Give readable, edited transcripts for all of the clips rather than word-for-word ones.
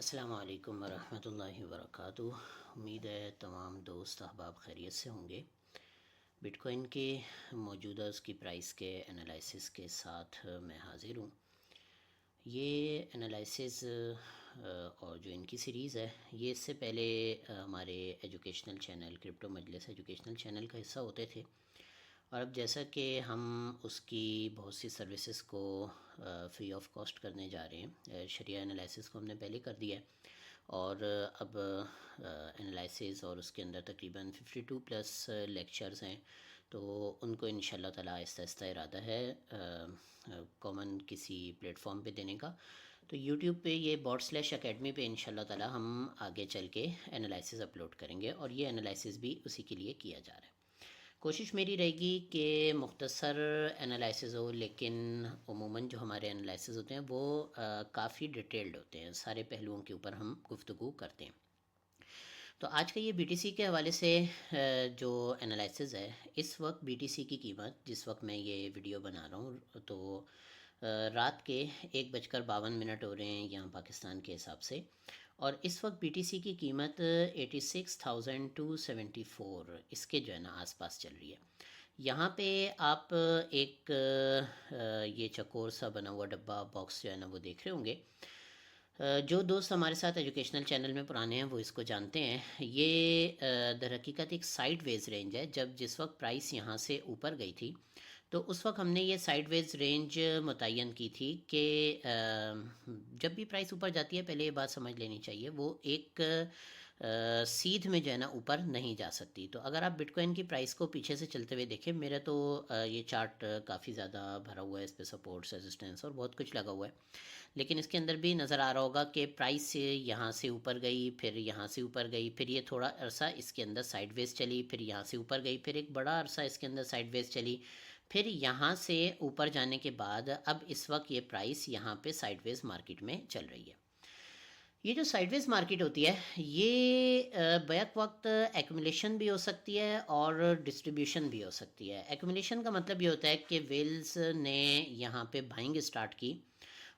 अस्सलाम वालेकुम वरहमतुल्लाहि वबरकातुह। उम्मीद है तमाम दोस्त अहबाब खैरियत से होंगे। बिटकॉइन के मौजूदा उसकी प्राइस के एनालिसिस के साथ मैं हाज़िर हूँ। ये एनालिसिस और जो इनकी सीरीज़ है ये इससे पहले हमारे एजुकेशनल चैनल क्रिप्टो मजलिस एजुकेशनल चैनल का हिस्सा होते थे, और अब जैसा कि हम उसकी बहुत सी सर्विसेज को फ्री ऑफ कॉस्ट करने जा रहे हैं। शरिया एनालिसिस को हमने पहले कर दिया है, और अब एनालिसिस और उसके अंदर तकरीबन 52 प्लस लेक्चर्स हैं, तो उनको इंशाल्लाह ताला आहिस्ता आहिस्ता इरादा है कॉमन किसी प्लेटफॉर्म पे देने का। तो यूट्यूब पे ये bot/academy पे इंशाल्लाह ताला हम आगे चल के एनालिसिस अपलोड करेंगे, और ये एनालिसिस भी उसी के लिए किया जा रहा है। कोशिश मेरी रहेगी कि मुख्तसर एनालिसिस हो, लेकिन उमूमन जो हमारे एनालिसिस होते हैं वो काफ़ी डिटेल्ड होते हैं, सारे पहलुओं के ऊपर हम गुफ्तगू करते हैं। तो आज का ये बीटीसी के हवाले से जो एनालिसिस है, इस वक्त बीटीसी की कीमत, जिस वक्त मैं ये वीडियो बना रहा हूँ तो रात के 1:52 हो रहे हैं यहाँ पाकिस्तान के हिसाब से, और इस वक्त बीटीसी की कीमत 86,274 इसके जो है ना आसपास चल रही है। यहाँ पे आप एक ये चकोर सा बना हुआ डब्बा बॉक्स जो है ना वो देख रहे होंगे। जो दोस्त हमारे साथ एजुकेशनल चैनल में पुराने हैं वो इसको जानते हैं। ये दर हकीकत एक साइड वेज रेंज है। जब जिस वक्त प्राइस यहाँ से ऊपर गई थी तो उस वक्त हमने ये साइड वेज रेंज मुतय्यन की थी कि जब भी प्राइस ऊपर जाती है, पहले ये बात समझ लेनी चाहिए, वो एक सीध में जो है ना ऊपर नहीं जा सकती। तो अगर आप बिटकॉइन की प्राइस को पीछे से चलते हुए देखें, मेरा तो ये चार्ट काफ़ी ज़्यादा भरा हुआ है, इस पर सपोर्ट्स रेजिस्टेंस और बहुत कुछ लगा हुआ है, लेकिन इसके अंदर भी नज़र आ रहा होगा कि प्राइस यहाँ से ऊपर गई, फिर यहाँ से ऊपर गई, फिर ये थोड़ा अरसा इसके अंदर साइडवेज चली, फिर यहाँ से ऊपर गई, फिर एक बड़ा अरसा इसके अंदर साइडवेज चली, फिर यहाँ से ऊपर जाने के बाद अब इस वक्त ये प्राइस यहाँ पे साइडवेज मार्केट में चल रही है। ये जो साइडवेज मार्केट होती है ये बैक वक्त एक्यूमुलेशन भी हो सकती है और डिस्ट्रीब्यूशन भी हो सकती है। एक्यूमुलेशन का मतलब ये होता है कि वेल्स ने यहाँ पे बाइंग स्टार्ट की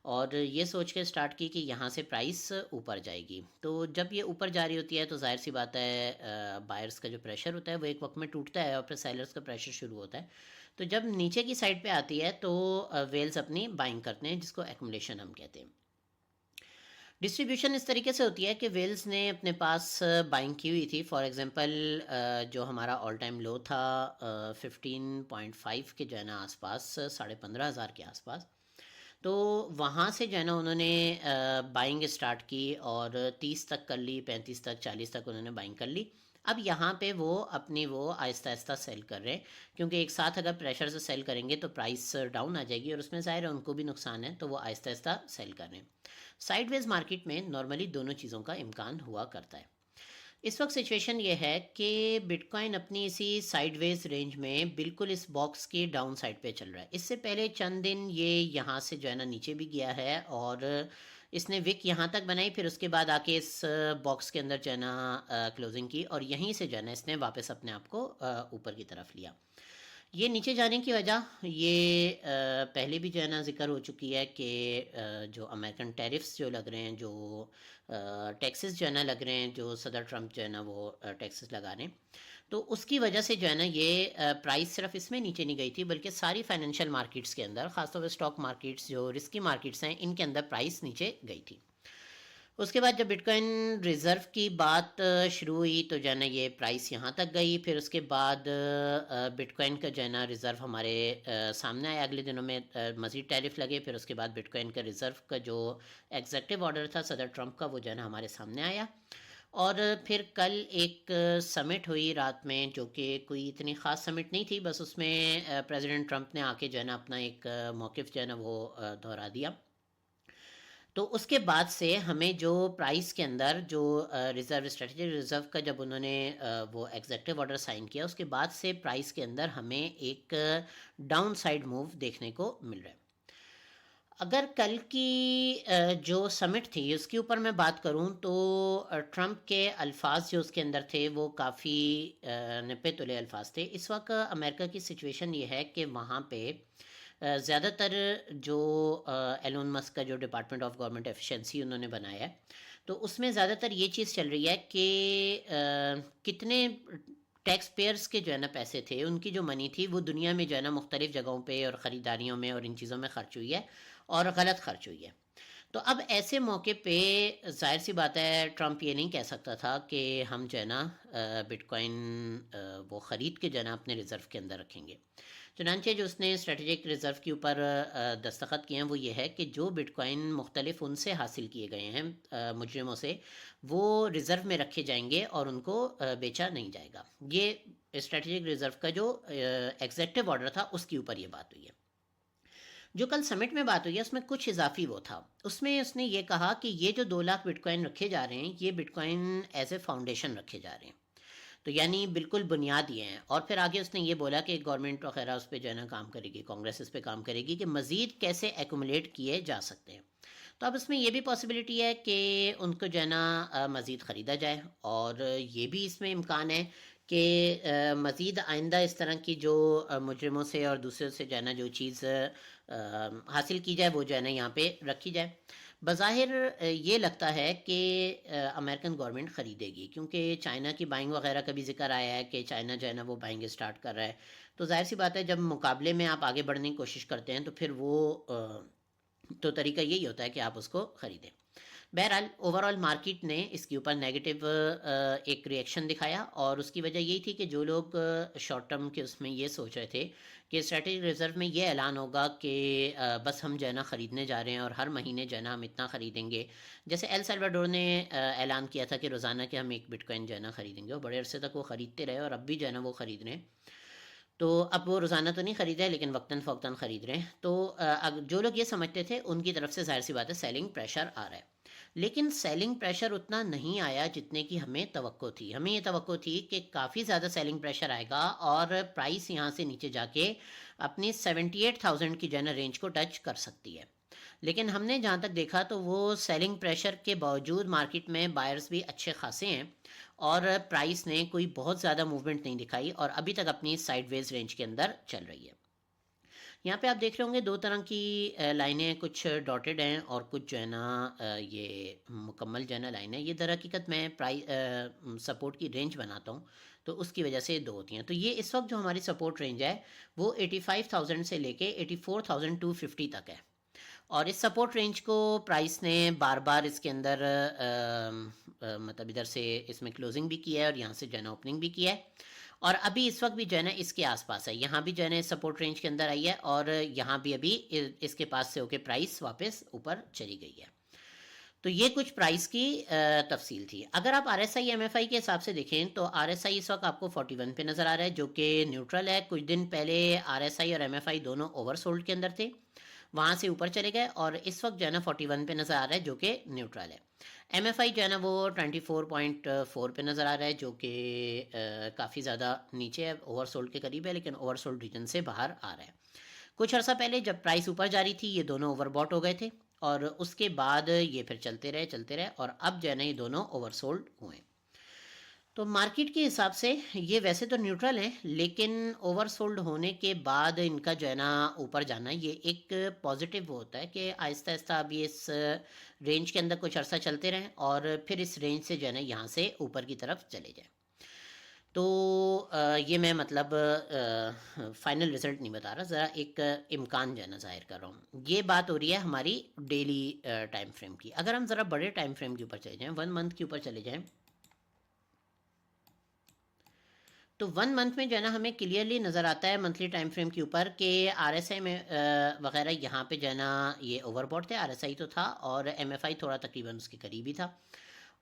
और ये सोच के स्टार्ट की कि यहाँ से प्राइस ऊपर जाएगी। तो जब ये ऊपर जा रही होती है तो जाहिर सी बात है बायर्स का जो प्रेशर होता है वो एक वक्त में टूटता है और फिर सेलर्स का प्रेशर शुरू होता है। तो जब नीचे की साइड पे आती है तो वेल्स अपनी बाइंग करते हैं, जिसको एक्यूमुलेशन हम कहते हैं। डिस्ट्रीब्यूशन इस तरीके से होती है कि वेल्स ने अपने पास बाइंग की हुई थी। फॉर एग्जांपल जो हमारा ऑल टाइम लो था 15.5 के जो है ना आसपास, 15,500 के आसपास, तो वहाँ से जो है ना उन्होंने बाइंग स्टार्ट की और 30 तक कर ली, 35 तक, 40 तक उन्होंने बाइंग कर ली। अब यहाँ पे वो अपनी वो आहिस्ता आहिस्ता सेल कर रहे हैं, क्योंकि एक साथ अगर प्रेशर से सेल करेंगे तो प्राइस डाउन आ जाएगी और उसमें ज़ाहिर है उनको भी नुकसान है, तो वो आहिस्ता आहिस्ता सेल कर रहे हैं। साइडवेज मार्केट में नॉर्मली दोनों चीज़ों का इम्कान हुआ करता है। इस वक्त सिचुएशन ये है कि बिटकॉइन अपनी इसी साइडवेज रेंज में बिल्कुल इस बॉक्स के डाउन साइड पे चल रहा है। इससे पहले चंद दिन ये यहाँ से जो है ना नीचे भी गया है और इसने विक यहाँ तक बनाई, फिर उसके बाद आके इस बॉक्स के अंदर जो है ना क्लोजिंग की और यहीं से जो है ना इसने वापस अपने आप को ऊपर की तरफ लिया। ये नीचे जाने की वजह ये पहले भी जो है ना जिक्र हो चुकी है कि जो अमेरिकन टैरिफ्स जो लग रहे हैं, जो टैक्सेस जो है ना लग रहे हैं, जो सदर ट्रम्प जो है ना वो टैक्सेस लगा रहे हैं, तो उसकी वजह से जो है ना ये प्राइस सिर्फ इसमें नीचे नहीं गई थी बल्कि सारी फाइनेंशियल मार्केट्स के अंदर, खासतौर पर स्टॉक मार्केट्स जो रिस्की मार्केट्स हैं, इनके अंदर प्राइस नीचे गई थी। उसके बाद जब बिटकॉइन रिज़र्व की बात शुरू हुई तो जो है ना ये प्राइस यहाँ तक गई। फिर उसके बाद बिटकॉइन का जो है ना रिज़र्व हमारे सामने आया, अगले दिनों में मज़ीद टैरिफ लगे। फिर उसके बाद बिटकॉइन का रिज़र्व का जो एग्जेक्टिव ऑर्डर था सदर ट्रम्प का, वो जो है ना हमारे सामने आया। और फिर कल एक समिट हुई रात में, जो कि कोई इतनी ख़ास समिट नहीं थी, बस उसमें प्रेसिडेंट ट्रम्प ने आके जो है ना अपना एक मौक़िफ़ जो है ना वो दोहरा दिया। तो उसके बाद से हमें जो प्राइस के अंदर जो रिज़र्व स्ट्रेटजी रिज़र्व का जब उन्होंने वो एग्जेक्टिव ऑर्डर साइन किया, उसके बाद से प्राइस के अंदर हमें एक डाउन साइड मूव देखने को मिल रहा है। अगर कल की जो समिट थी उसके ऊपर मैं बात करूं तो ट्रम्प के अल्फाज जो उसके अंदर थे वो काफ़ी नपे तुले अल्फाज थे। इस वक्त अमेरिका की सिचुएशन ये है कि वहाँ पे ज़्यादातर जो एलोन मस्क का जो डिपार्टमेंट ऑफ गवर्नमेंट एफिशिएंसी उन्होंने बनाया है, तो उसमें ज़्यादातर ये चीज़ चल रही है कि कितने टैक्स पेयर्स के जो है ना पैसे थे, उनकी जो मनी थी वो दुनिया में जो है ना मुख्तलिफ जगहों पे और ख़रीदारियों में और इन चीज़ों में खर्च हुई है और गलत खर्च हुई है। तो अब ऐसे मौके पे जाहिर सी बात है, ट्रंप ये नहीं कह सकता था कि हम जो है ना बिटकॉइन वो ख़रीद के जो है ना अपने रिज़र्व के अंदर रखेंगे। चुनांचे जो उसने स्ट्रेटेजिक रिज़र्व के ऊपर दस्तखत किए हैं वो ये है कि जो बिटकॉइन मुख्तलिफ उनसे हासिल किए गए हैं मुजरिमों से, वो रिज़र्व में रखे जाएंगे और उनको बेचा नहीं जाएगा। ये स्ट्रेटेजिक रिज़र्व का जो एग्जेक्टिव ऑर्डर था उसके ऊपर ये बात हुई है। जो कल समिट में बात हुई है उसमें कुछ इजाफी वो था। उसमें उसने ये कहा कि ये जो 2 लाख बिटकॉइन रखे जा रहे हैं, ये बिटकॉइन एज ए फाउंडेशन रखे जा रहे हैं, तो यानी बिल्कुल बुनियाद ये हैं। और फिर आगे उसने ये बोला कि गवर्नमेंट वगैरह उस पर जो है ना काम करेगी, कांग्रेस इस पर काम करेगी कि मज़ीद कैसे एक्यूमुलेट किए जा सकते हैं। तो अब इसमें ये भी पॉसिबिलिटी है कि उनको जो है ना मज़ीद ख़रीदा जाए, और ये भी इसमें इम्कान है कि मज़ीद आइंदा इस तरह की जो मुजरिमों से और दूसरों से जो है ना जो चीज़ हासिल की जाए वो जो है ना यहाँ पे रखी जाए। बज़ाहिर ये लगता है कि अमेरिकन गवर्नमेंट ख़रीदेगी, क्योंकि चाइना की बाइंग वगैरह का भी जिक्र आया है कि चाइना जो है ना वो बाइंग स्टार्ट कर रहा है। तो जाहिर सी बात है, जब मुकाबले में आप आगे बढ़ने की कोशिश करते हैं तो फिर वो तो तरीका यही होता है कि आप उसको ख़रीदें। बहरहाल ओवरऑल मार्केट ने इसके ऊपर नेगेटिव एक रिएक्शन दिखाया, और उसकी वजह यही थी कि जो लोग शॉर्ट टर्म के उसमें ये सोच रहे थे कि स्ट्रेटेजिक रिजर्व में ये ऐलान होगा कि बस हम जो है ना ख़रीदने जा रहे हैं और हर महीने जो है ना हम इतना ख़रीदेंगे, जैसे एल सल्वाडोर ने ऐलान किया था कि रोज़ाना के हम 1 बिटकॉइन जो है ना ख़रीदेंगे, और बड़े अरसे तक वो ख़रीदते रहे और अब भी जो है ना वो ख़रीद रहे हैं। तो अब वो रोज़ाना तो नहीं ख़रीद रहे, लेकिन वक्तन फ़वक्तन ख़रीद रहे हैं। तो जो लोग ये समझते थे उनकी तरफ से जाहिर सी बात है सेलिंग प्रेशर आ रहा है। लेकिन सेलिंग प्रेशर उतना नहीं आया जितने की हमें तवक्को थी। हमें ये तवक्को थी कि काफ़ी ज़्यादा सेलिंग प्रेशर आएगा और प्राइस यहाँ से नीचे जाके अपनी 78,000 की जो रेंज को टच कर सकती है। लेकिन हमने जहाँ तक देखा तो वो सेलिंग प्रेशर के बावजूद मार्केट में बायर्स भी अच्छे खासे हैं, और प्राइस ने कोई बहुत ज़्यादा मूवमेंट नहीं दिखाई और अभी तक अपनी साइडवेज रेंज के अंदर चल रही है। यहाँ पे आप देख रहे होंगे 2 तरह की लाइनें, कुछ डॉटेड हैं और कुछ जो है ना ये मुकम्मल जो है ना लाइन है। ये दर हकीकत मैं प्राइस सपोर्ट की रेंज बनाता हूँ, तो उसकी वजह से 2 होती हैं। तो ये इस वक्त जो हमारी सपोर्ट रेंज है वो 85,000 से लेके 84,250 तक है, और इस सपोर्ट रेंज को प्राइस ने बार बार इसके अंदर मतलब इधर से इसमें क्लोजिंग भी किया है और यहाँ से जो है ना ओपनिंग भी किया है, और अभी इस वक्त भी जो है ना इसके आसपास है। यहाँ भी जो है ना सपोर्ट रेंज के अंदर आई है, और यहाँ भी अभी इसके पास से होके प्राइस वापस ऊपर चली गई है। तो ये कुछ प्राइस की तफसील थी। अगर आप RSI MFI के हिसाब से देखें तो RSI इस वक्त आपको 41 पे नज़र आ रहा है, जो कि न्यूट्रल है। कुछ दिन पहले RSI और MFI दोनों ओवरसोल्ड के अंदर थे, वहाँ से ऊपर चले गए, और इस वक्त जो है ना 41 पे नज़र आ रहा है, जो कि न्यूट्रल है। MFI जो है ना वो 24.4 पे नज़र आ रहा है, जो कि काफ़ी ज़्यादा नीचे है, ओवरसोल्ड के करीब है, लेकिन ओवरसोल्ड रीजन से बाहर आ रहा है। कुछ अर्सा पहले जब प्राइस ऊपर जा रही थी ये दोनों ओवरबॉट हो गए थे, और उसके बाद ये फिर चलते रहे, और अब जो है ना ये दोनों ओवरसोल्ड हुए। तो मार्केट के हिसाब से ये वैसे तो न्यूट्रल है, लेकिन ओवरसोल्ड होने के बाद इनका जो है ना ऊपर जाना ये एक पॉजिटिव होता है कि आहिस्ता आहिस्ता अब ये इस रेंज के अंदर कुछ अर्सा चलते रहें और फिर इस रेंज से जो है ना यहाँ से ऊपर की तरफ चले जाए। तो ये मैं मतलब फाइनल रिजल्ट नहीं बता रहा, ज़रा एक इम्कान जो है ना ज़ाहिर कर रहा हूँ। ये बात हो रही है हमारी डेली टाइम फ्रेम की। अगर हम ज़रा बड़े टाइम फ्रेम के ऊपर चले जाएँ, 1 मंथ के ऊपर चले जाएँ, तो 1 मंथ में जो है ना हमें क्लियरली नज़र आता है मंथली टाइम फ्रेम के ऊपर कि RSI में वगैरह यहाँ पे जो है ना ये ओवरबॉट थे। RSI तो था और MFI थोड़ा तकरीबन उसके करीब ही था,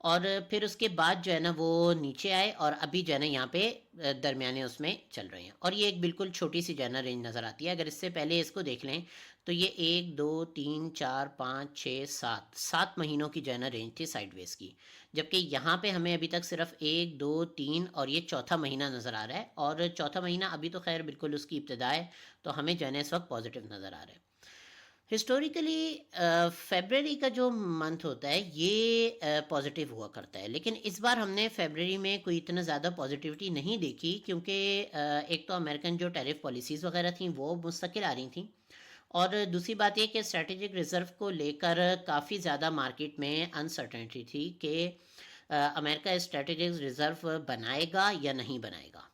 और फिर उसके बाद जो है ना वो नीचे आए, और अभी जो है ना यहाँ पे दरमियाने उसमें चल रहे हैं, और ये एक बिल्कुल छोटी सी जो है ना रेंज नज़र आती है। अगर इससे पहले इसको देख लें तो ये 1 2 3 4 5 6 7 महीनों की जो है ना रेंज थी साइडवेज की, जबकि यहाँ पे हमें अभी तक सिर्फ 1 2 3 और ये चौथा महीना नज़र आ रहा है, और चौथा महीना अभी तो खैर बिल्कुल उसकी इब्तदा है, तो हमें जो है ना इस वक्त पॉजिटिव नज़र आ रहा है। हिस्टोरिकली फेबररी का जो मंथ होता है ये पॉजिटिव हुआ करता है, लेकिन इस बार हमने फेबररी में कोई इतना ज़्यादा पॉजिटिविटी नहीं देखी, क्योंकि एक तो अमेरिकन जो टैरिफ पॉलिसीज़ वगैरह थी वो मुस्तकिल आ रही थी, और दूसरी बात ये कि स्ट्रेटेजिक रिजर्व को लेकर काफ़ी ज़्यादा मार्केट में अनसर्टेनिटी थी कि अमेरिका स्ट्रेटेजिक रिजर्व बनाएगा या नहीं बनाएगा।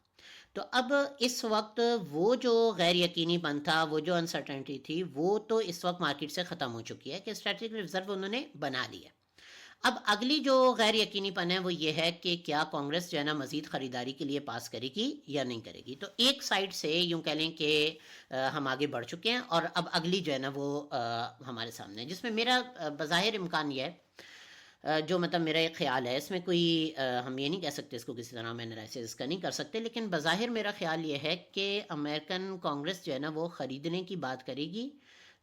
तो अब इस वक्त वो जो गैर यकीनीपन था, वो जो अनसर्टेनिटी थी, वो तो इस वक्त मार्केट से ख़त्म हो चुकी है कि स्ट्रेटेजिक रिजर्व उन्होंने बना लिया। अब अगली जो गैर यकीनीपन है वो ये है कि क्या कांग्रेस जो है ना मजीद ख़रीदारी के लिए पास करेगी या नहीं करेगी। तो एक साइड से यूँ कह लें कि हम आगे बढ़ चुके हैं और अब अगली जो है ना वो हमारे सामने है, जिसमें मेरा बज़ाहिर इम्कान ये है, जो मतलब मेरा एक ख्याल है, इसमें कोई हम ये नहीं कह सकते, इसको किसी तरह हम एनालिसिस इसका नहीं कर सकते, लेकिन बज़ाहिर मेरा ख्याल ये है कि अमेरिकन कांग्रेस जो है ना वो ख़रीदने की बात करेगी,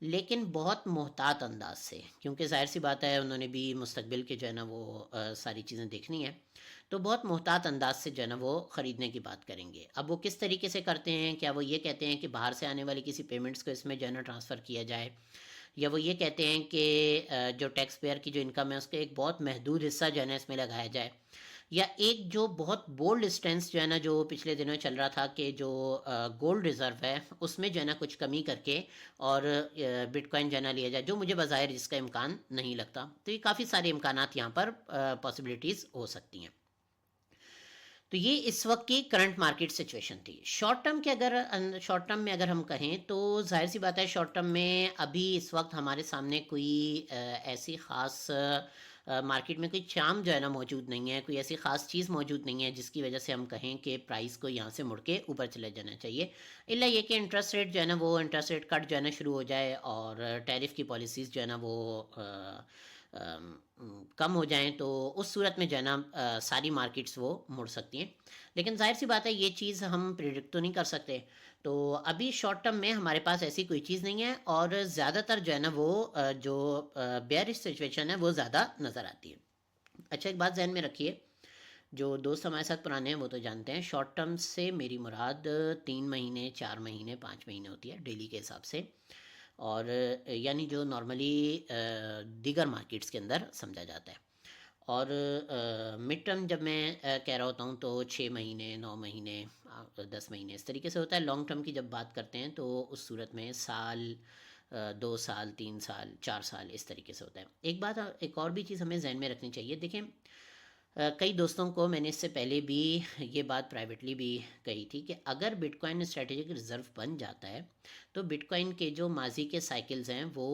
लेकिन बहुत मोहतात अंदाज से, क्योंकि जाहिर सी बात है उन्होंने भी मुस्तकबिल के जो है ना वो सारी चीज़ें देखनी है। तो बहुत मोहतात अंदाज से जो है ना वो ख़रीदने की बात करेंगे। अब वो किस तरीके से करते हैं, क्या वो ये कहते हैं कि बाहर से आने वाली किसी पेमेंट्स को इसमें जो है ना ट्रांसफ़र किया जाए, या वो ये कहते हैं कि जो टैक्स पेयर की जो इनकम है उसका एक बहुत महदूद हिस्सा जो है ना इसमें लगाया जाए, या एक जो बहुत बोल्ड स्टेंस जो है ना जो पिछले दिनों चल रहा था कि जो गोल्ड रिज़र्व है उसमें जो है ना कुछ कमी करके और बिटकॉइन जो है ना लिया जाए, जो मुझे बज़ाहिर जिसका इम्कान नहीं लगता। तो ये काफ़ी सारे इम्कानात यहाँ पर पॉसिबिलिटीज़ हो सकती हैं। तो ये इस वक्त की करंट मार्केट सिचुएशन थी। शॉर्ट टर्म में अगर हम कहें तो जाहिर सी बात है, शॉर्ट टर्म में अभी इस वक्त हमारे सामने कोई ऐसी ख़ास मार्केट में कोई चाम जो है ना मौजूद नहीं है, कोई ऐसी ख़ास चीज़ मौजूद नहीं है जिसकी वजह से हम कहें कि प्राइस को यहाँ से मुड़ के ऊपर चले जाना चाहिए। इल्ला ये कि इंटरेस्ट रेट जो है ना वो इंटरेस्ट रेट कट जो है ना शुरू हो जाए और टैरिफ की पॉलिसीज़ जो है ना वो कम हो जाएं, तो उस सूरत में जो है ना सारी मार्केट्स वो मुड़ सकती हैं। लेकिन जाहिर सी बात है ये चीज़ हम प्रिडिक्ट तो नहीं कर सकते। तो अभी शॉर्ट टर्म में हमारे पास ऐसी कोई चीज़ नहीं है और ज़्यादातर जो है ना वो जो बेयरिश सिचुएशन है वो ज़्यादा नज़र आती है। अच्छा, एक बात जहन में रखिए, जो दोस्त हमारे साथ पुराने हैं वो तो जानते हैं, शॉर्ट टर्म से मेरी मुराद 3 महीने, 4 महीने, 5 महीने होती है डेली के हिसाब से, और यानी जो नॉर्मली दीगर मार्केट्स के अंदर समझा जाता है। और मिड टर्म जब मैं कह रहा होता हूँ तो 6 महीने, 9 महीने, 10 महीने, इस तरीके से होता है। लॉन्ग टर्म की जब बात करते हैं तो उस सूरत में साल, 2 साल, 3 साल, 4 साल, इस तरीके से होता है। एक और भी चीज़ हमें जहन में रखनी चाहिए। देखें, कई दोस्तों को मैंने इससे पहले भी ये बात प्राइवेटली भी कही थी कि अगर बिटकॉइन स्ट्रेटेजिक रिज़र्व बन जाता है तो बिटकॉइन के जो माजी के साइकिल्स हैं वो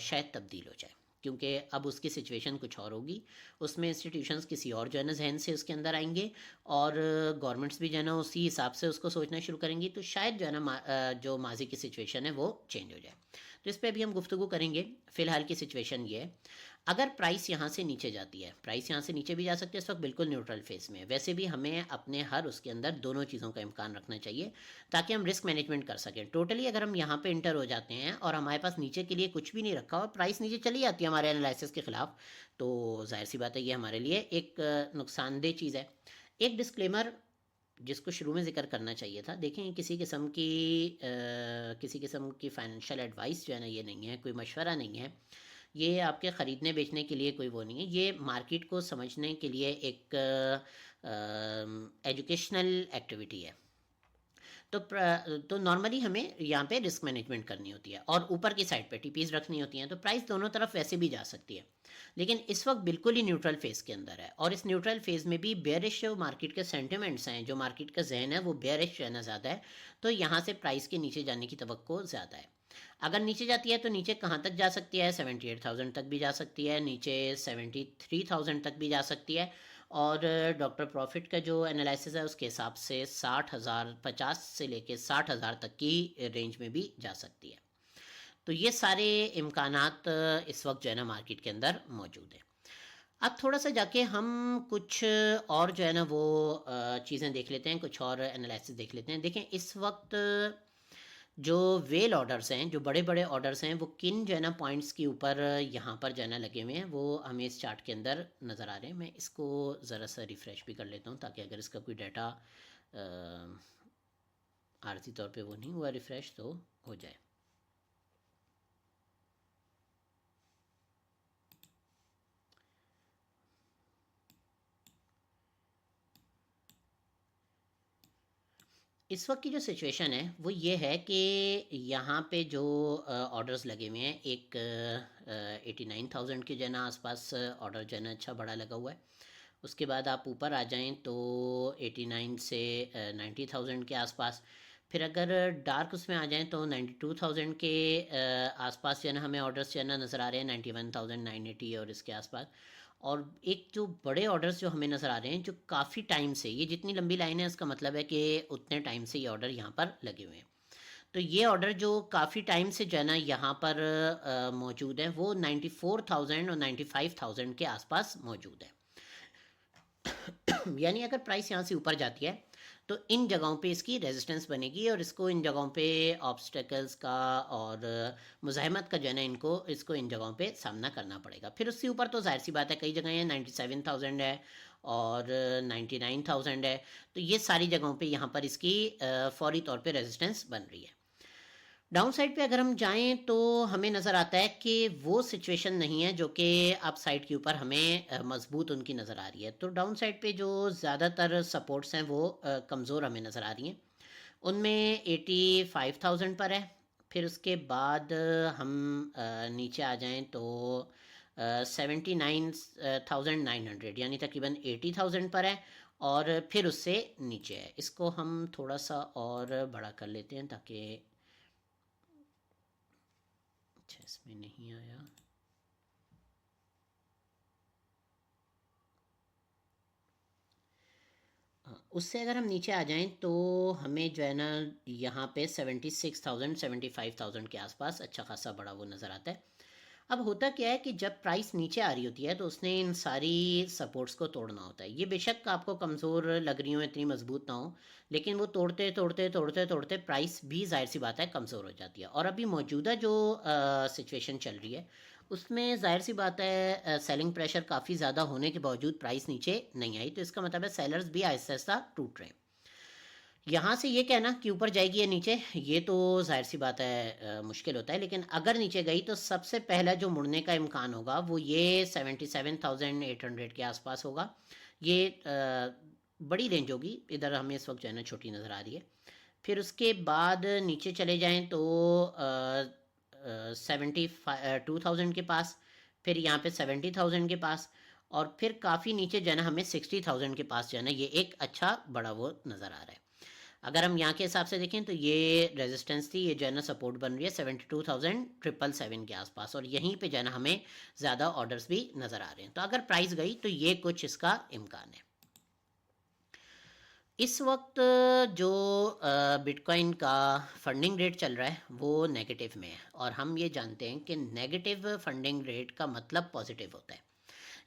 शायद तब्दील हो जाए, क्योंकि अब उसकी सिचुएशन कुछ और होगी। उसमें इंस्टीट्यूशंस किसी और जो है ना जहन से उसके अंदर आएंगे और गवर्नमेंट्स भी जो है ना उसी हिसाब से उसको सोचना शुरू करेंगी, तो शायद जो है ना जो माजी की सिचुएशन है वो चेंज हो जाए। तो इस पर अभी हम गुफ्तगू करेंगे। फ़िलहाल की सिचुएशन ये है, अगर प्राइस यहाँ से नीचे जाती है, प्राइस यहाँ से नीचे भी जा सकती है, इस वक्त बिल्कुल न्यूट्रल फेस में है। वैसे भी हमें अपने हर उसके अंदर दोनों चीज़ों का इम्कान रखना चाहिए ताकि हम रिस्क मैनेजमेंट कर सकें। टोटली अगर हम यहाँ पे इंटर हो जाते हैं और हमारे पास नीचे के लिए कुछ भी नहीं रखा और प्राइस नीचे चली जाती है हमारे एनालिसिस के ख़िलाफ़, तो जाहिर सी बात है ये हमारे लिए एक नुकसानदेह चीज़ है। एक डिस्क्लेमर जिसको शुरू में ज़िक्र करना चाहिए था, देखें किसी किस्म की फ़ाइनेंशियल एडवाइस जो है ना ये नहीं है, कोई मशवरा नहीं है, ये आपके ख़रीदने बेचने के लिए कोई वो नहीं है, ये मार्केट को समझने के लिए एक एजुकेशनल एक्टिविटी है। तो नॉर्मली हमें यहाँ पे रिस्क मैनेजमेंट करनी होती है और ऊपर की साइड पे टीपीज रखनी होती हैं, तो प्राइस दोनों तरफ वैसे भी जा सकती है। लेकिन इस वक्त बिल्कुल ही न्यूट्रल फेज़ के अंदर है और इस न्यूट्रल फेज़ में भी बेयरिश जो मार्केट के सेंटिमेंट्स हैं, जो मार्केट का जहन है वो बेयरिश रहना ज़्यादा है, तो यहाँ से प्राइस के नीचे जाने की तवक्को ज़्यादा है। अगर नीचे जाती है तो नीचे कहाँ तक जा सकती है, 78,000 तक भी जा सकती है, नीचे 73,000 तक भी जा सकती है। और डॉक्टर प्रॉफिट का जो एनालिसिस है उसके हिसाब से 60,000, 50 से लेके 60,000 तक की रेंज में भी जा सकती है। तो ये सारे इम्कानात इस वक्त जो है ना मार्केट के अंदर मौजूद है। अब थोड़ा सा जाके हम कुछ और जो है ना वो चीज़ें देख लेते हैं, कुछ और एनालिसिस देख लेते हैं। देखें, इस वक्त जो वेल ऑर्डर्स हैं, जो बड़े बड़े ऑर्डर्स हैं, वो किन जो है ना पॉइंट्स के ऊपर यहाँ पर जो है ना लगे हुए हैं, वो हमें इस चार्ट के अंदर नज़र आ रहे हैं। मैं इसको ज़रा सा रिफ़्रेश भी कर लेता हूँ ताकि अगर इसका कोई डाटा आर्जी तौर पे वो नहीं हुआ रिफ़्रेश तो हो जाए। इस वक्त की जो सिचुएशन है वो ये है कि यहाँ पे जो ऑर्डर्स लगे हुए हैं, एक 89,000 के जो है ना आसपास ऑर्डर जो है ना अच्छा बड़ा लगा हुआ है। उसके बाद आप ऊपर आ जाएं तो 89 से 90,000 के आसपास। फिर अगर डार्क उसमें आ जाएं तो 92,000 के आसपास जो है ना हमें ऑर्डर्स जो है ना नज़र आ रहे हैं, 91,980 और इसके आसपास। और एक जो बड़े ऑर्डर्स जो हमें नज़र आ रहे हैं, जो काफ़ी टाइम से, ये जितनी लंबी लाइन है उसका मतलब है कि उतने टाइम से ये ऑर्डर यहाँ पर लगे हुए हैं। तो ये ऑर्डर जो काफ़ी टाइम से जो है ना यहाँ पर मौजूद है, वो 94,000 और 95,000 के आसपास मौजूद है। यानी अगर प्राइस यहाँ से ऊपर जाती है तो इन जगहों पे इसकी रेजिस्टेंस बनेगी और इसको इन जगहों पे ऑब्स्टेकल्स का और मुज़ाहमत का जो है ना इसको इन जगहों पे सामना करना पड़ेगा। फिर उससे ऊपर तो जाहिर सी बात है, कई जगह हैं 97,000 है और 99,000 है। तो ये सारी जगहों पे यहाँ पर इसकी फौरी तौर पे रेजिस्टेंस बन रही है। डाउन साइड पे अगर हम जाएं तो हमें नज़र आता है कि वो सिचुएशन नहीं है जो कि अप साइड के ऊपर हमें मजबूत उनकी नज़र आ रही है। तो डाउन साइड पे जो ज़्यादातर सपोर्ट्स हैं वो कमज़ोर हमें नज़र आ रही हैं। उनमें 85,000 पर है। फिर उसके बाद हम नीचे आ जाएं तो 79,900 यानी तकरीबन 80,000 पर है। और फिर उससे नीचे है। इसको हम थोड़ा सा और बड़ा कर लेते हैं ताकि, अच्छा इसमें नहीं आया। उससे अगर हम नीचे आ जाएं तो हमें जो है ना यहाँ पे 76,000 75,000 के आसपास अच्छा खासा बड़ा वो नज़र आता है। अब होता क्या है कि जब प्राइस नीचे आ रही होती है तो उसने इन सारी सपोर्ट्स को तोड़ना होता है। ये बेशक आपको कमज़ोर लग रही हो, इतनी मजबूत ना हो, लेकिन वो तोड़ते तोड़ते तोड़ते तोड़ते प्राइस भी जाहिर सी बात है कमज़ोर हो जाती है। और अभी मौजूदा जो सिचुएशन चल रही है उसमें जाहिर सी बात है सेलिंग प्रेशर काफ़ी ज़्यादा होने के बावजूद प्राइस नीचे नहीं आई। तो इसका मतलब है सेलर्स भी आहिस्ता आहिस्ता टूट रहे हैं। यहाँ से ये कहना कि ऊपर जाएगी या नीचे, ये तो जाहिर सी बात है मुश्किल होता है। लेकिन अगर नीचे गई तो सबसे पहला जो मुड़ने का इम्कान होगा वो ये 77,800 के आसपास होगा। ये बड़ी रेंज होगी, इधर हमें इस वक्त जो है ना छोटी नज़र आ रही है। फिर उसके बाद नीचे चले जाएं तो 72,000 के पास, फिर यहाँ पे 70,000 के पास, और फिर काफ़ी नीचे जो है ना हमें 60,000 के पास जो है ना ये एक अच्छा बड़ा वो नज़र आ रहा है। अगर हम यहाँ के हिसाब से देखें तो ये रेजिस्टेंस थी, ये जो है ना सपोर्ट बन रही है 72,777 के आसपास, और यहीं पे जो है ना हमें ज़्यादा ऑर्डर्स भी नज़र आ रहे हैं। तो अगर प्राइस गई तो ये कुछ इसका इम्कान है। इस वक्त जो बिटकॉइन का फंडिंग रेट चल रहा है वो नेगेटिव में है, और हम ये जानते हैं कि नेगेटिव फंडिंग रेट का मतलब पॉजिटिव होता है।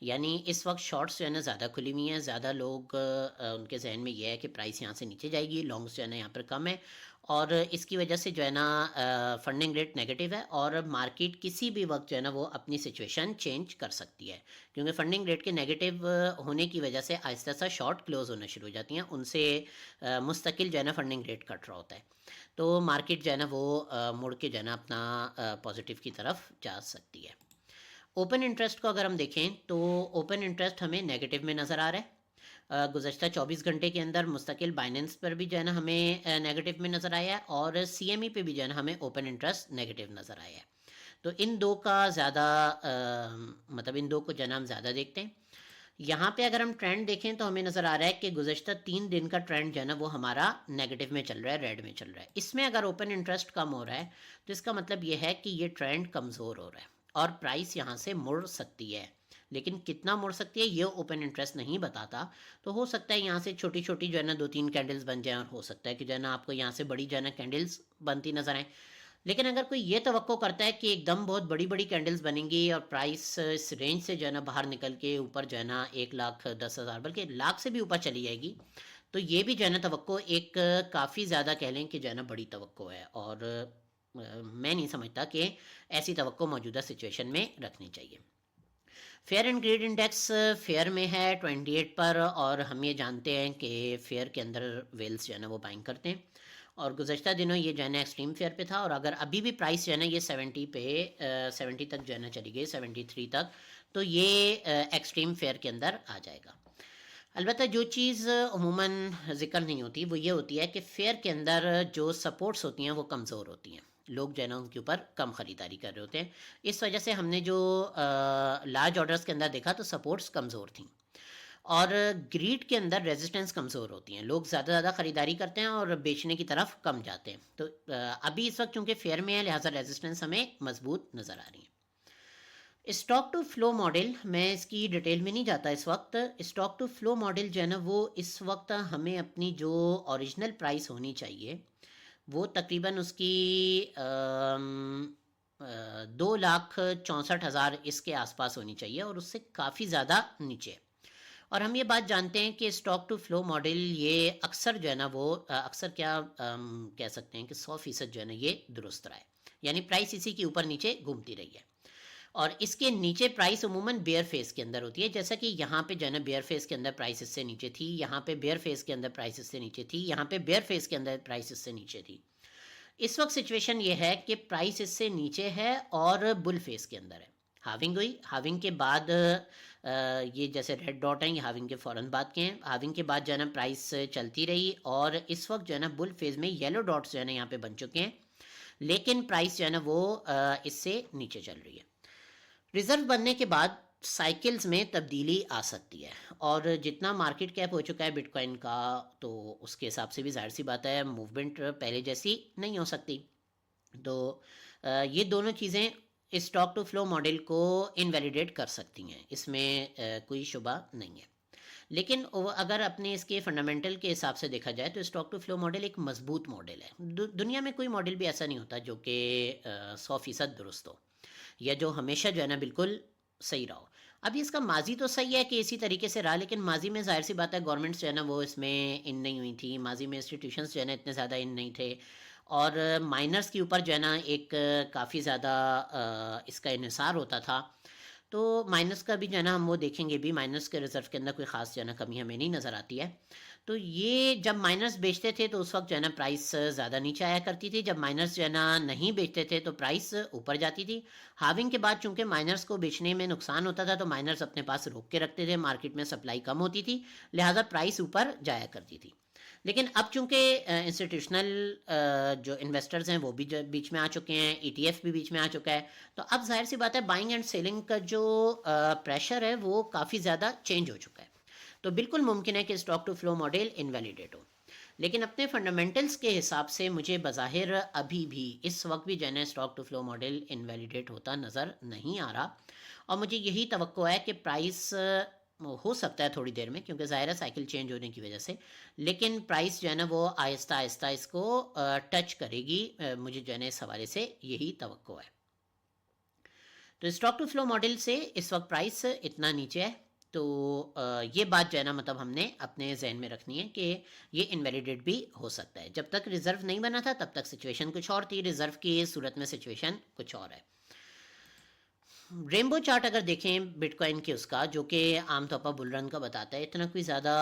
यानी इस वक्त शॉर्ट्स जो है ना ज़्यादा खुली हुई हैं, ज़्यादा लोग उनके जहन में ये है कि प्राइस यहाँ से नीचे जाएगी, लॉन्ग्स जो है ना यहाँ पर कम है, और इसकी वजह से जो है ना फंडिंग रेट नेगेटिव है। और मार्केट किसी भी वक्त जो है ना वो अपनी सिचुएशन चेंज कर सकती है, क्योंकि फंडिंग रेट के नेगेटिव होने की वजह से आहिस्ता आहिस्ता शॉर्ट क्लोज होना शुरू हो जाती हैं, उनसे मुस्तकिल जो है ना फंडिंग रेट कट रहा होता है। तो मार्केट जो है ना वो मुड़ के जो है ना अपना पॉजिटिव की तरफ जा सकती है। ओपन इंटरेस्ट को अगर हम देखें तो ओपन इंटरेस्ट हमें नेगेटिव में नज़र आ रहा है। गुज़श्ता 24 घंटे के अंदर मुस्तकिल बाइनेंस पर भी जो है ना हमें नेगेटिव में नज़र आया है, और CME पे भी जो है ना हमें ओपन इंटरेस्ट नेगेटिव नज़र आया है। तो इन दो का ज़्यादा मतलब इन दो को जो है ना हम ज़्यादा देखते हैं। यहाँ पे अगर हम ट्रेंड देखें तो हमें नज़र आ रहा है कि गुज़श्ता 3 दिन का ट्रेंड जो है ना वो हमारा नेगेटिव में चल रहा है, रेड में चल रहा है। इसमें अगर ओपन इंटरेस्ट कम हो रहा है तो इसका मतलब ये है कि ये ट्रेंड कमज़ोर हो रहा है और प्राइस यहाँ से मुड़ सकती है। लेकिन कितना मुड़ सकती है ये ओपन इंटरेस्ट नहीं बताता। तो हो सकता है यहाँ से छोटी छोटी जो है ना 2-3 कैंडल्स बन जाएं, और हो सकता है कि जो है ना आपको यहाँ से बड़ी जो है ना कैंडल्स बनती नजर आए। लेकिन अगर कोई ये तवक्को करता है कि एकदम बहुत बड़ी बड़ी कैंडल्स बनेंगी और प्राइस इस रेंज से जो है ना बाहर निकल के ऊपर जो है ना 1,10,000 बल्कि लाख से भी ऊपर चली जाएगी, तो ये भी जो है ना तवक्को एक काफ़ी ज़्यादा कह लें कि जो है ना बड़ी तवक्को है। और मैं नहीं समझता कि ऐसी तवक्को मौजूदा सिचुएशन में रखनी चाहिए। Fair and greed index fair में है 28 पर, और हम ये जानते हैं कि फेयर के अंदर वेल्स जो है ना वो बाइंग करते हैं, और गुज़श्ता दिनों ये जो है ना एक्सट्रीम फेयर पे था, और अगर अभी भी प्राइस जो है ना ये 70 पे 70 तक जो है ना चली गई, 73 तक, तो ये एक्सट्रीम फेयर के अंदर आ जाएगा। अलबत्ता जो चीज़ अमूमन ज़िक्र नहीं होती वो ये होती है कि फेयर के अंदर जो सपोर्ट्स होती हैं वो कमज़ोर होती हैं। लोग जो है ना उनके ऊपर कम ख़रीदारी कर रहे होते हैं। इस वजह से हमने जो लार्ज ऑर्डर्स के अंदर देखा तो सपोर्ट्स कमज़ोर थी, और ग्रीड के अंदर रेजिस्टेंस कमज़ोर होती हैं। लोग ज़्यादा ख़रीदारी करते हैं और बेचने की तरफ कम जाते हैं। तो अभी इस वक्त चूँकि फेयर में है, लिहाजा रेजिस्टेंस हमें मजबूत नज़र आ रही है। स्टॉक टू फ्लो मॉडल, मैं इसकी डिटेल में नहीं जाता इस वक्त। स्टॉक टू फ्लो मॉडल जो है ना वो इस वक्त हमें अपनी जो ओरिजिनल प्राइस होनी चाहिए वो तकरीबन उसकी 2,64,000 इसके आसपास होनी चाहिए, और उससे काफ़ी ज़्यादा नीचे। और हम ये बात जानते हैं कि स्टॉक टू फ्लो मॉडल ये अक्सर जो है ना वो अक्सर क्या कह सकते हैं कि 100% जो है ना ये दुरुस्त रहा है, यानी प्राइस इसी के ऊपर नीचे घूमती रही है। और इसके नीचे प्राइस अमूमन बेयर फेस के अंदर होती है, जैसा कि यहाँ पे जो है ना बेयर फेस के अंदर प्राइस इससे नीचे थी, यहाँ पे बेयर फेस के अंदर प्राइस इससे नीचे थी, यहाँ पे बेयर फेस के अंदर प्राइस इससे नीचे थी। इस वक्त सिचुएशन ये है कि प्राइस इससे नीचे है और बुल फेस के अंदर है। हाविंग हुई, हाविंग के बाद ये जैसे रेड डॉट हैं ये हाविंग के फ़ौरन बाद के हैं। हाविंग के बाद जो है ना प्राइस चलती रही, और इस वक्त जो है ना बुल फेज में येलो डॉट्स जो है ना यहाँ पे बन चुके हैं, लेकिन प्राइस जो है ना वो इससे नीचे चल रही है। रिजर्व बनने के बाद साइकिल्स में तब्दीली आ सकती है, और जितना मार्केट कैप हो चुका है बिटकॉइन का तो उसके हिसाब से भी जाहिर सी बात है मूवमेंट पहले जैसी नहीं हो सकती। तो ये दोनों चीज़ें स्टॉक टू फ्लो मॉडल को इनवैलिडेट कर सकती हैं, इसमें कोई शुबा नहीं है। लेकिन अगर अपने इसके फंडामेंटल के हिसाब से देखा जाए तो स्टॉक टू फ्लो मॉडल एक मजबूत मॉडल है। दुनिया में कोई मॉडल भी ऐसा नहीं होता जो कि 100% दुरुस्त हो, या जो हमेशा जो है ना बिल्कुल सही रहा हो। अभी इसका माजी तो सही है कि इसी तरीके से रहा, लेकिन माजी में जाहिर सी बात है गवर्नमेंट्स जो है ना वो इसमें इन नहीं हुई थी, माजी में इंस्टीट्यूशंस जो है ना इतने ज़्यादा इन नहीं थे, और माइनर्स के ऊपर जो है ना एक काफ़ी ज़्यादा इसका इन्हिसार होता था। तो माइनस का भी जो है ना हम वो देखेंगे भी, माइनस के रिजर्व के अंदर कोई ख़ास जो है ना कमी हमें नहीं नज़र आती है। तो ये जब माइनस बेचते थे तो उस वक्त जो है ना प्राइस ज़्यादा नीचे आया करती थी, जब माइनस जो है ना नहीं बेचते थे तो प्राइस ऊपर जाती थी। हाविंग के बाद चूंकि माइनर्स को बेचने में नुकसान होता था तो माइनर्स अपने पास रोक के रखते थे, मार्केट में सप्लाई कम होती थी, लिहाजा प्राइस ऊपर जाया करती थी। लेकिन अब चूंकि इंस्टीट्यूशनल जो इन्वेस्टर्स हैं वो भी बीच में आ चुके हैं, ईटीएफ भी बीच में आ चुका है, तो अब जाहिर सी बात है बाइंग एंड सेलिंग का जो प्रेशर है वो काफ़ी ज़्यादा चेंज हो चुका है। तो बिल्कुल मुमकिन है कि stock to flow model invalidate हो, लेकिन अपने फंडामेंटल्स के हिसाब से मुझे बज़ाहिर अभी भी इस वक्त भी जो है stock to flow model invalidate होता नज़र नहीं आ रहा, और मुझे यही तवक्को है कि प्राइस हो सकता है थोड़ी देर में, क्योंकि ज़ाहिर है साइकिल चेंज होने की वजह से, लेकिन प्राइस जो है ना वो आहिस्ता आहिस्ता इसको टच करेगी। मुझे जो है ना इस हवाले से यही तवक्को है। तो स्टॉक टू फ्लो मॉडल से इस वक्त प्राइस इतना नीचे है, तो ये बात जो है ना मतलब हमने अपने जहन में रखनी है कि ये इनवैलिडेट भी हो सकता है। जब तक रिजर्व नहीं बना था तब तक सिचुएशन कुछ और थी, रिजर्व की सूरत में सिचुएशन कुछ और है। रेनबो चार्ट अगर देखें बिटकॉइन के उसका, जो कि आमतौर पर बुल रन का बताता है, इतना कोई ज़्यादा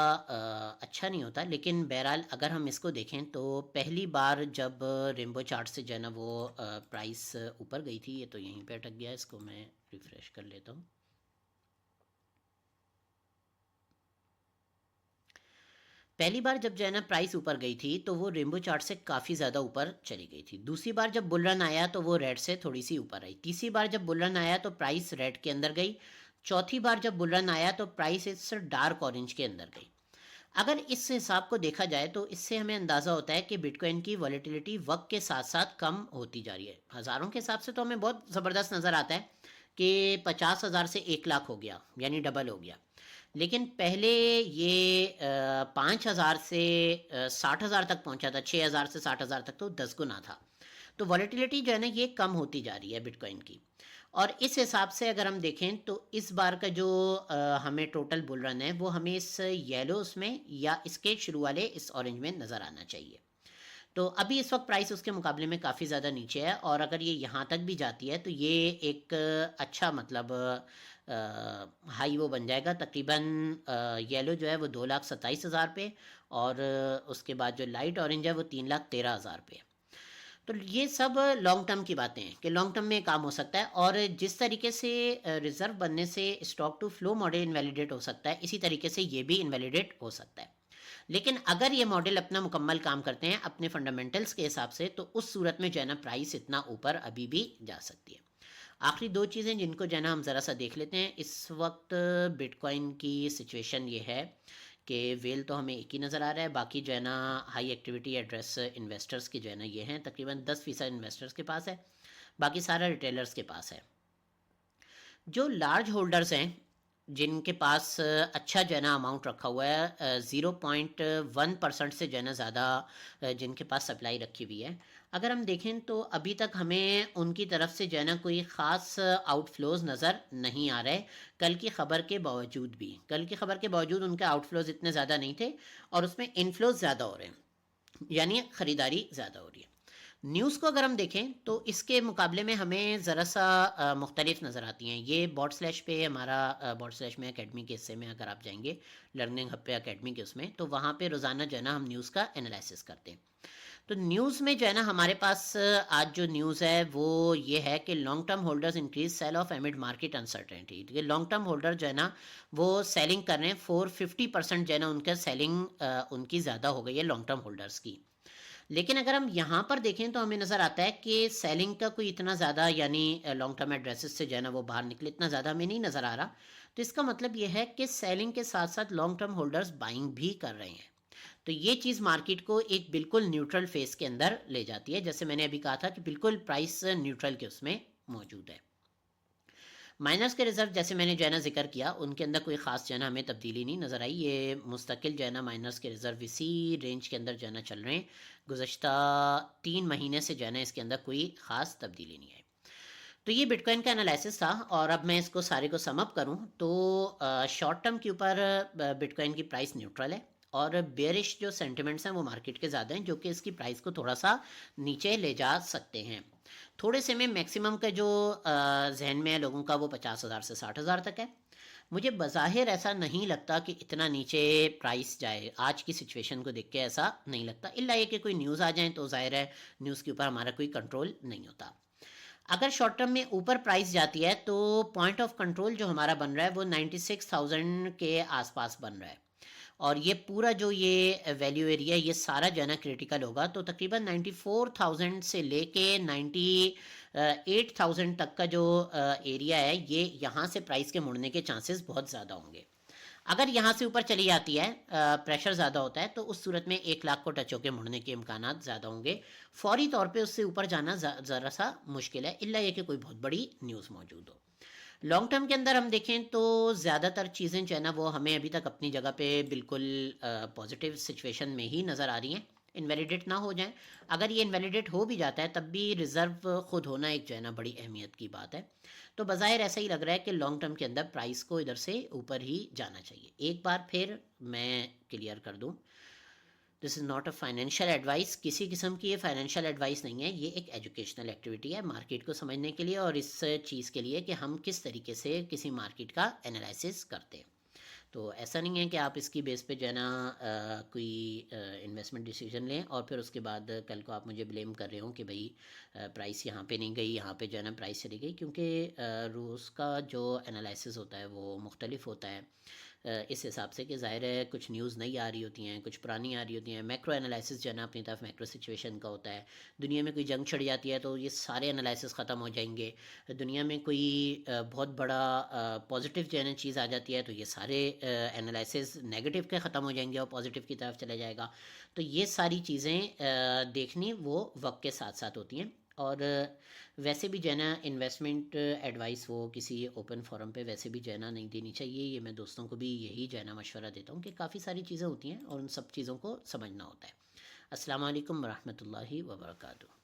अच्छा नहीं होता, लेकिन बहरहाल अगर हम इसको देखें तो पहली बार जब रेनबो चार्ट से जो है ना वो प्राइस ऊपर गई थी, ये तो यहीं पे अटक गया, इसको मैं रिफ़्रेश कर लेता हूँ। पहली बार जब जो है ना प्राइस ऊपर गई थी तो वो रेनबो चार्ट से काफ़ी ज़्यादा ऊपर चली गई थी। दूसरी बार जब बुल रन आया तो वो रेड से थोड़ी सी ऊपर आई। तीसरी बार जब बुल रन आया तो प्राइस रेड के अंदर गई। चौथी बार जब बुल रन आया तो प्राइस इस डार्क ऑरेंज के अंदर गई। अगर इस हिसाब को देखा जाए तो इससे हमें अंदाज़ा होता है कि बिटकॉइन की वॉलेटिलिटी वक्त के साथ साथ कम होती जा रही है। हज़ारों के हिसाब से तो हमें बहुत ज़बरदस्त नज़र आता है कि 50,000 से 1 लाख हो गया, यानी डबल हो गया। लेकिन पहले ये 5,000 से 60,000 तक पहुंचा था, 6,000 से 60,000 तक तो 10 गुना था। तो वॉलेटिलिटी जो है ना ये कम होती जा रही है बिटकॉइन की। और इस हिसाब से अगर हम देखें तो इस बार का जो हमें टोटल बुल रन है वो हमें इस येलो उसमें या इसके शुरू वाले इस ऑरेंज में नज़र आना चाहिए। तो अभी इस वक्त प्राइस उसके मुकाबले में काफ़ी ज़्यादा नीचे है, और अगर ये यहाँ तक भी जाती है तो ये एक अच्छा मतलब हाई वो बन जाएगा। तकरीबन येलो जो है वो 2,27,000 पे, और उसके बाद जो लाइट ऑरेंज है वो 3,13,000 पे। तो ये सब लॉन्ग टर्म की बातें हैं कि लॉन्ग टर्म में काम हो सकता है, और जिस तरीके से रिजर्व बनने से stock to flow model invalidate हो सकता है, इसी तरीके से ये भी इनवैलिडेट हो सकता है। लेकिन अगर ये मॉडल अपना मुकम्मल काम करते हैं अपने फंडामेंटल्स के हिसाब से, तो उस सूरत में जो है ना प्राइस इतना ऊपर अभी भी जा सकती है। आखिरी दो चीज़ें जिनको जो है ना हम ज़रा सा देख लेते हैं। इस वक्त बिटकॉइन की सिचुएशन ये है कि वेल तो हमें एक ही नज़र आ रहा है, बाकी जो है ना हाई एक्टिविटी एड्रेस इन्वेस्टर्स के जो है ना ये हैं, तकरीबन 10% इन्वेस्टर्स के पास है, बाकी सारा रिटेलर्स के पास है। जो लार्ज होल्डर्स हैं जिनके पास अच्छा जो है ना अमाउंट रखा हुआ है, 0.1% से जो है ना ज़्यादा जिनके पास सप्लाई रखी हुई है, अगर हम देखें तो अभी तक हमें उनकी तरफ से जो है ना कोई ख़ास आउटफ्लोज नज़र नहीं आ रहे। कल की ख़बर के बावजूद भी, कल की ख़बर के बावजूद उनके आउटफ्लोज इतने ज़्यादा नहीं थे, और उसमें इनफ्लोज ज़्यादा हो रहे हैं, यानी ख़रीदारी ज़्यादा हो रही है। न्यूज़ को अगर हम देखें तो इसके मुकाबले में हमें ज़रा सा मुख्तलिफ नज़र आती हैं। ये बॉट स्लैश पे हमारा बॉट स्लैश में अकेडमी के हिस्से में अगर आप जाएंगे लर्निंग हब पे अकेडमी के उसमें, तो वहाँ पे रोज़ाना जो है ना हम न्यूज़ का एनालिसिस करते हैं। तो न्यूज़ में जो है ना हमारे पास आज जो न्यूज़ है वो ये है कि long term holders increase sell off amid market uncertainty. ये लॉन्ग टर्म होल्डर जो है ना वो सेलिंग कर रहे हैं, 450% जो है ना उनका सेलिंग उनकी ज़्यादा हो गई है लॉन्ग टर्म होल्डर्स की। लेकिन अगर हम यहाँ पर देखें तो हमें नज़र आता है कि सेलिंग का कोई इतना ज़्यादा, यानी लॉन्ग टर्म एड्रेसेस से जो है ना वो बाहर निकले, इतना ज़्यादा हमें नहीं नज़र आ रहा। तो इसका मतलब ये है कि सेलिंग के साथ साथ लॉन्ग टर्म होल्डर्स बाइंग भी कर रहे हैं। तो ये चीज़ मार्केट को एक बिल्कुल न्यूट्रल फेस के अंदर ले जाती है, जैसे मैंने अभी कहा था कि बिल्कुल प्राइस न्यूट्रल के उसमें मौजूद है। माइनर्स के रिजर्व जैसे मैंने जो है ना जिक्र किया, उनके अंदर कोई ख़ास जो है ना हमें तब्दीली नहीं नज़र आई। ये मुस्तकिल जो है ना माइनर्स के रिजर्व इसी रेंज के अंदर जो है ना चल रहे हैं। गुज़श्ता 3 महीने से जो है ना इसके अंदर कोई ख़ास तब्दीली नहीं आई। तो ये बिटकॉइन का एनालिसिस था, और अब मैं इसको सारे को समअप करूं तो शॉर्ट टर्म के ऊपर बिटकॉइन की प्राइस न्यूट्रल है, और बेरिश जो सेंटिमेंट्स हैं वो मार्केट के ज़्यादा हैं, जो कि इसकी प्राइस को थोड़ा सा नीचे ले जा सकते हैं। थोड़े से में मैक्सिमम का जो जहन में है लोगों का वो 50,000 से 60,000 तक है। मुझे बज़ाहिर ऐसा नहीं लगता कि इतना नीचे प्राइस जाए, आज की सिचुएशन को देख के ऐसा नहीं लगता, इल्ला ये कि कोई न्यूज़ आ जाए तो ज़ाहिर है न्यूज़ के ऊपर हमारा कोई कंट्रोल नहीं होता। अगर शॉर्ट टर्म में ऊपर प्राइस जाती है तो पॉइंट ऑफ कंट्रोल जो हमारा बन रहा है वो 96,000 के आसपास बन रहा है, और ये पूरा जो ये वैल्यू एरिया ये सारा जो है ना क्रिटिकल होगा। तो तकरीबन 94,000 से लेके 98,000 तक का जो एरिया है, ये यहाँ से प्राइस के मुड़ने के चांसेस बहुत ज़्यादा होंगे। अगर यहाँ से ऊपर चली जाती है, प्रेशर ज़्यादा होता है, तो उस सूरत में 1 लाख को टच होकर मुड़ने के इम्कान ज़्यादा होंगे। फौरी तौर पे उससे ऊपर जाना ज़रा सा मुश्किल है, इल्ला ये कि कोई बहुत बड़ी न्यूज़ मौजूद हो। लॉन्ग टर्म के अंदर हम देखें तो ज़्यादातर चीज़ें जो है ना वो हमें अभी तक अपनी जगह पे बिल्कुल पॉजिटिव सिचुएशन में ही नज़र आ रही हैं, इनवैलिडेट ना हो जाएं। अगर ये इनवैलिडेट हो भी जाता है तब भी रिज़र्व खुद होना एक जो है ना बड़ी अहमियत की बात है। तो बज़ाहिर ऐसा ही लग रहा है कि लॉन्ग टर्म के अंदर प्राइस को इधर से ऊपर ही जाना चाहिए। एक बार फिर मैं क्लियर कर दूं, this is not a financial advice, किसी किस्म की ये फाइनेंशियल एडवाइस नहीं है, ये एक एजुकेशनल एक्टिविटी है मार्केट को समझने के लिए, और इस चीज़ के लिए कि हम किस तरीके से किसी मार्केट का एनालिसिस करते हैं। तो ऐसा नहीं है कि आप इसकी बेस पे जो है ना कोई इन्वेस्टमेंट डिसीजन लें और फिर उसके बाद कल को आप मुझे ब्लेम कर रहे हो कि भाई प्राइस यहाँ पे नहीं गई, यहाँ पे जो है ना प्राइस चली गई, क्योंकि रोज़ का जो एनालिसिस होता है वो मुख्तलिफ होता है। इस हिसाब से कि ज़ाहिर है कुछ न्यूज़ नई आ रही होती हैं, कुछ पुरानी आ रही होती हैं। मैक्रो एनालिसिस जो है ना अपनी तरफ मैक्रो सिचुएशन का होता है। दुनिया में कोई जंग छिड़ जाती है तो ये सारे एनालिसिस ख़त्म हो जाएंगे। दुनिया में कोई बहुत बड़ा पॉजिटिव जो है ना चीज़ आ जाती है तो ये सारे एनालिसिस नेगेटिव के ख़त्म हो जाएंगे और पॉजिटिव की तरफ चला जाएगा। तो ये सारी चीज़ें देखनी वो वक्त के साथ साथ होती हैं। और वैसे भी जो है ना इन्वेस्टमेंट एडवाइस वो किसी ओपन फोरम पे वैसे भी जो है ना नहीं देनी चाहिए। ये मैं दोस्तों को भी यही जो है ना मशवरा देता हूँ कि काफ़ी सारी चीज़ें होती हैं और उन सब चीज़ों को समझना होता है। अस्सलाम वालेकुम रहमतुल्लाहि व बरकातुहू।